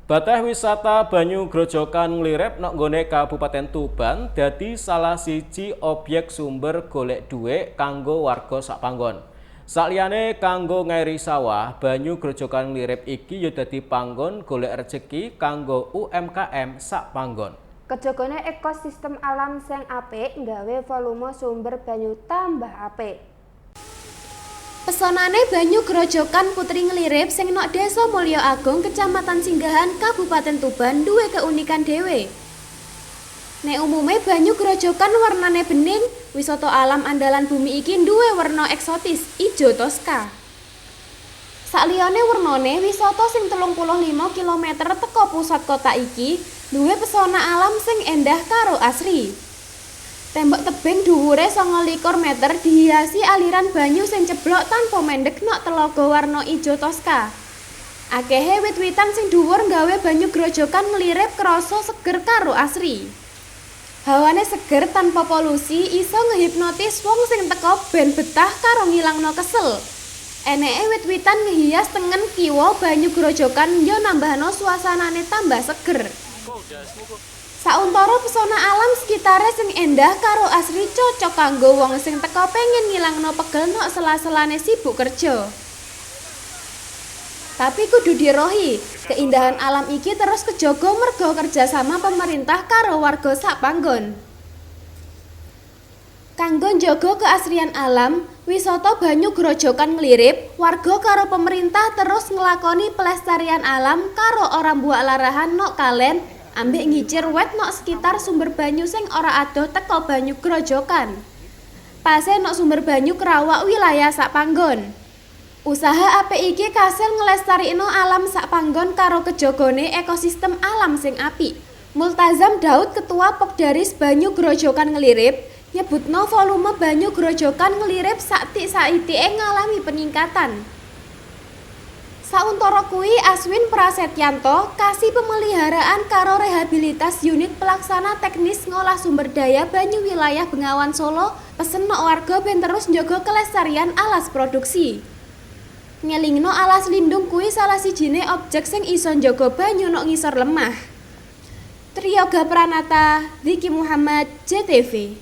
Batah wisata banyu grojokan nglirip nok nggone Kabupaten Tuban dadi salah siji objek sumber golek dhuwit kanggo warga sakpanggon. Saliyane kanggo ngairi sawah, banyu grojokan nglirip iki ya dadi panggon golek rejeki kanggo UMKM sakpanggon. Kejogone ekosistem alam sing apik nggawe volume sumber banyu tambah apik. Pesonane banyu grojokan Putri Nglirip sing nok Desa Mulya Agung, Kecamatan Singgahan, Kabupaten Tuban duwe keunikan dhewe. Nek umume banyu grojokan warnane bening, wisata alam andalan bumi iki duwe werna eksotis, ijo toska. Sakliyane wernane, wisata sing 35 km teka pusat kota iki duwe pesona alam sing endah karo asri. Tembok tebing dhuwure 29 meter dihiasi aliran banyu sing ceblok tanpa mendek nok telaga warna ijo toska. Akehe wit-witan sing dhuwur nggawe banyu grojokan nglirip krasa seger karo asri. Hawane seger tanpa polusi iso ngehipnotis wong sing teka ben betah karo ngilangno kesel. Eneke wit-witan ngehias tengen kiwa banyu grojokan yo nambahno suasanane tambah seger. Sauntara pesona alam sekitare sing endah karo asri cocok kanggo wong sing teka pengen ngilangno pegel nok sela-selane sibuk kerja. Tapi kudu dirohi, keindahan alam iki terus kejaga merga kerjasama pemerintah karo warga sakpanggon. Kanggo njaga keasrian alam, wisata banyu grojokan nglirip, warga karo pemerintah terus nglakoni pelestarian alam karo orang buak larahan nok kalen ambek ngicir wet nok sekitar sumber banyu sing ora adoh teko banyu grojokan. Pase nok sumber banyu kerawak wilayah sakpanggon. Usaha apik iki kasil nglestarikno alam sakpanggon karo kejogone ekosistem alam sing apik. Multazam Daud, Ketua Pokdaris Banyu Grojokan Nglirip, nyebutno volume banyu grojokan nglirip satik-saitike ngalami peningkatan. Sauntara kuwi Aswin Prasetyanto, Kasih Pemeliharaan karo Rehabilitas Unit Pelaksana Teknis Ngolah Sumber Daya Banyu Wilayah Bengawan Solo, pesen nok warga ben terus njaga kelestarian alas produksi. Ngelingno alas lindung kuwi salah sijine objek sing iso njaga banyu nok ngisor lemah. Triyoga Pranata, Diki Muhammad, JTV.